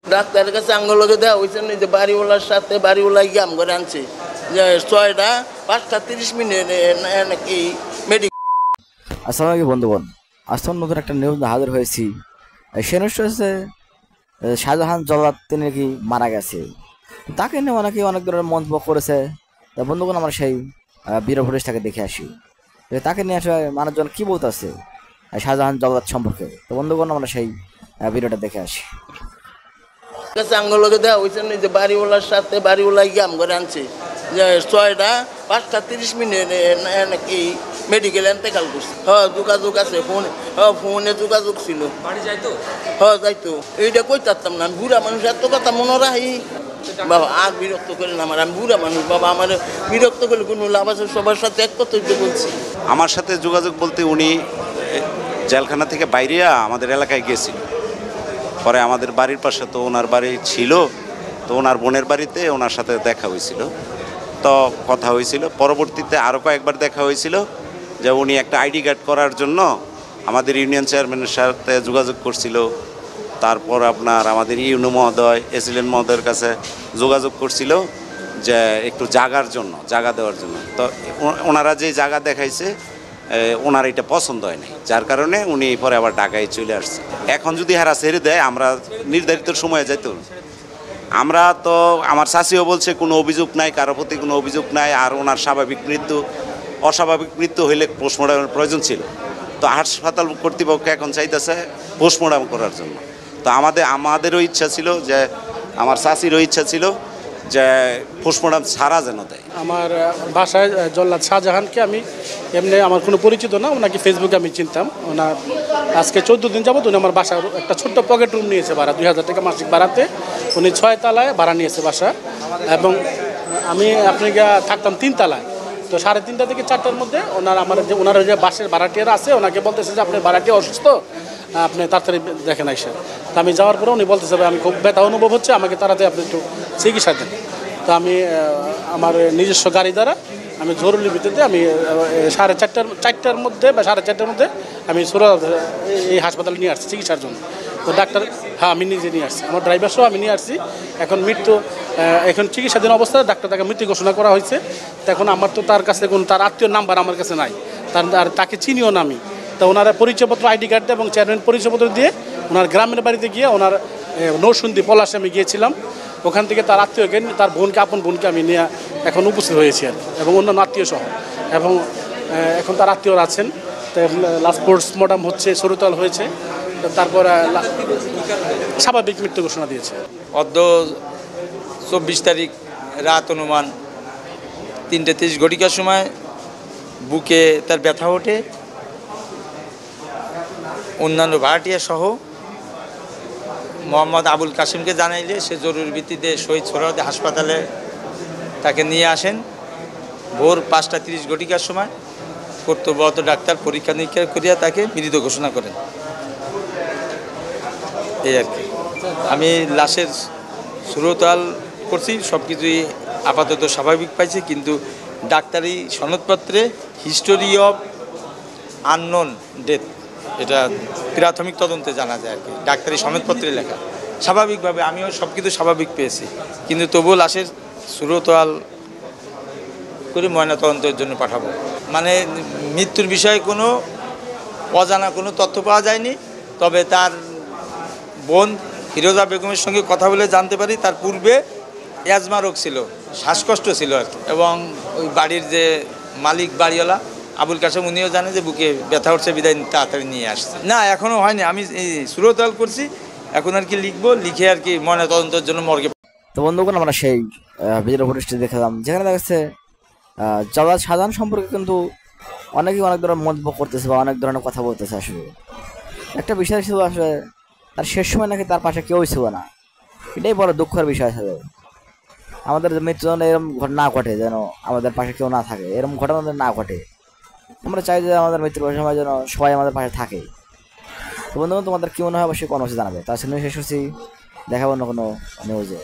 ডাক্তারের কাছে আঙ্গুলকে দেওয়া হয়েছে না যে বাড়িওয়ালার সাথে বাড়িওয়ালা গিয়ে আম করে আনছে যে 6টা 5টা 30 মিনিট নাকি মেডিকেল। আসসালামু আলাইকুম বন্ধুগণ, আজকে নতুন একটা নিউজ হাজির হয়েছি। সে নিউজটা হচ্ছে শাহজাহান জল্লাদ তিনি নাকি মারা গেছে, তাকে নিয়ে অনেকে অনেক ধরনের মন্তব্য করেছে। তা বন্ধুগণ আমরা সেই ভিডিও ফুটেজটাকে দেখে আসি, তাকে নিয়ে আসলে মানুষজন কী বলতেছে শাহজাহান জল্লাদ সম্পর্কে। তো বন্ধুগণ আমরা সেই ভিডিওটা দেখে আসি। কাছে আঙ্গুলকে দেওয়া হয়েছে না যে বাড়িওয়ালার সাথে বাড়িওয়ালা গিয়ে আম করে আনছে যে 6টা 5টা 30 মিনিট নাকি মেডিকেল এন্তেকাল করছে। যোগাযোগ আছে ফোনে যোগাযোগ ছিল। যাইতো এইটা কই চাচ্তাম না, আমি বুড়া মানুষ এত কথা মনে রাখি বাবা। আর বিরক্ত করে না আমি বুড়া মানুষ বাবা, আমার বিরক্ত করলে কোনো লাভ আছে? সবার সাথে এক কথাই তো বলছি। আমার সাথে যোগাযোগ বলতে উনি জেলখানা থেকে বাইরে আমাদের এলাকায় গেছিল। পরে আমাদের বাড়ির পাশে তো ওনার বাড়ি ছিল, তো ওনার বোনের বাড়িতে ওনার সাথে দেখা হয়েছিল, তো কথা হয়েছিল। পরবর্তীতে আরও কয়েকবার দেখা হয়েছিল যে উনি একটা আইডি কার্ড করার জন্য আমাদের ইউনিয়ন চেয়ারম্যানের সাথে যোগাযোগ করছিল। তারপর আপনার আমাদের ইউনো মহোদয় এসিলেন মহোদয়ের কাছে যোগাযোগ করছিল যে একটু জায়গা দেওয়ার জন্য। তো ওনারা যে জায়গা দেখাইছে ওনার এটা পছন্দ হয় নাই, যার কারণে উনি পরে আবার ঢাকায় চলে আসছে। এখন যদি হারা ছেড়ে দেয় আমরা নির্ধারিত সময়ে যাইতে। আমরা তো আমার শাশিও বলছে কোনো অভিযোগ নাই, কারো প্রতি কোনো অভিযোগ নাই। আর ওনার অস্বাভাবিক মৃত্যু হইলে পোস্টমর্টমের প্রয়োজন ছিল, তো হাসপাতাল কর্তৃপক্ষ এখন চাইতেছে পোস্টমর্টম করার জন্য। তো আমাদেরও ইচ্ছা ছিল যে, আমার শাশিরও ইচ্ছা ছিল যে পোস্টমর্টম ছাড়া যেন দেয়। আমার বাসায় জল্লাদ শাহজাহানকে আমি এমনি আমার কোনো পরিচিত না, ওনাকে ফেসবুকে আমি চিনতাম। ওনার আজকে 14 দিন যাবত উনি আমার বাসার একটা ছোট্ট পকেট রুম নিয়েছে ভাড়া, 2000 টাকা মাসিক ভাড়াতে। উনি 6 তলায় ভাড়া নিয়েছে বাসা, এবং আমি আপনাকে থাকতাম 3 তলায়। তো 3:30 থেকে 4টার মধ্যে ওনার যে বাসের ভাড়াটিয়ারা আছে ওনাকে বলতেছে যে আপনার ভাড়াটিয়া অসুস্থ, আপনি তাড়াতাড়ি দেখেন আইসা। তো আমি যাওয়ার পরে উনি বলতেছে আমি খুব ব্যথা অনুভব হচ্ছে, আমাকে তাড়াতাড়ি আপনি একটু চিকিৎসা দেন। তো আমি আমার নিজস্ব গাড়ি দ্বারা আমি জরুরি ভিত্তিতে আমি 4টার মধ্যে বা 4:30টার মধ্যে আমি এই হাসপাতালে নিয়ে আসছি চিকিৎসার জন্য। তো ডাক্তার আমি নিজে নিয়ে আসছি, আমার ড্রাইভার সহ আমি নিয়ে আসছি। এখন চিকিৎসাধীন অবস্থায় ডাক্তার তাকে মৃত্যু ঘোষণা করা হয়েছে। এখন আমার তো তার কাছে তার আত্মীয় নাম্বার আমার কাছে নাই, তাকে চিনিও না আমি। তো ওনারা পরিচয়পত্র আইডি কার্ড এবং চেয়ারম্যান পরিচয়পত্র দিয়ে ওনার গ্রামের বাড়িতে গিয়ে ওনার নরসুন্দি পলাশে আমি গিয়েছিলাম। ওখান থেকে তার আত্মীয়কে, তার আপন বোনকে আমি নিয়ে এখন উপস্থিত হয়েছি আর, এবং অন্যান্য আত্মীয় সহ। এবং এখন তার আত্মীয়রা আছেন। তো লাস্ট পোস্টমর্টম হচ্ছে, সরুতল হয়েছে, তারপর স্বাভাবিক মৃত্যু ঘোষণা দিয়েছে। অদ্য 24 তারিখ রাত অনুমান 3:30 ঘটিকার সময় বুকে তার ব্যথা ওঠে। অন্যান্য ভাড়াটিয়া সহ মোহাম্মদ আবুল কাসিমকে জানাইলে সে জরুরি ভিত্তিতে শহীদ সোহরাওয়ার্দী হাসপাতালে তাকে নিয়ে আসেন। ভোর 5টা 30 ঘটিকার সময় কর্তব্যরত ডাক্তার পরীক্ষা নিরীক্ষা করিয়া তাকে মৃত ঘোষণা করেন। এই আর কি। আমি লাশের সুরতাল করছি, সব কিছুই আপাতত স্বাভাবিক পাইছি, কিন্তু ডাক্তারি সনদপত্রে হিস্টোরি অফ আননোন ডেথ, এটা প্রাথমিক তদন্তে জানা যায় আর কি, ডাক্তারি সনদপত্রে লেখা। স্বাভাবিকভাবে আমিও সব কিছু স্বাভাবিক পেয়েছি, কিন্তু তবুও লাশের সুরতাল করে ময়নাতদন্তের জন্য পাঠাবো। মানে মৃত্যুর বিষয়ে কোনো অজানা কোনো তথ্য পাওয়া যায়নি, তবে তার বোন ফিরোজা বেগমের সঙ্গে কথা বলে জানতে পারি তার পূর্বে অ্যাজমা রোগ ছিল, শ্বাসকষ্ট ছিল আর কি। এবং ওই বাড়ির যে মালিক বাড়িওয়ালা আবুল কাসেম উনিও জানে যে বুকে ব্যথা উঠছে, বিদায় তাড়াতাড়ি নিয়ে আসছে। না, এখনও হয়নি, আমি এই সুরতাল করছি, এখন আর কি লিখে আর কি ময়নাতদন্তের জন্য মর্গে। তো বন্ধুগণ আমরা সেই ভিডিও ফুটেজটি দেখলাম, যেখানে দেখা যাচ্ছে জল্লাদ শাহজাহান সম্পর্কে কিন্তু অনেকেই অনেক ধরনের মন্তব্য করতেছে বা অনেক ধরনের কথা বলতেছে। আসলে একটা বিষয় ছিল, আসলে তার শেষ সময় নাকি তার পাশে কেউই ছিল না, এটাই বড় দুঃখের বিষয়। আসলে আমাদের মৃত্যু যেন এরকম না ঘটে, যেন আমাদের পাশে কেউ না থাকে, এরকম ঘটনা আমাদের না ঘটে। আমরা চাই যে আমাদের মৃত্যুর সময় যেন সবাই আমাদের পাশে থাকে। তো বন্ধুগণ তোমাদের কি মনে হয় অবশ্যই কমেন্টে জানাবে। তার সাথে শেষ হচ্ছি, দেখাবো অন্য কোনো নিউজে।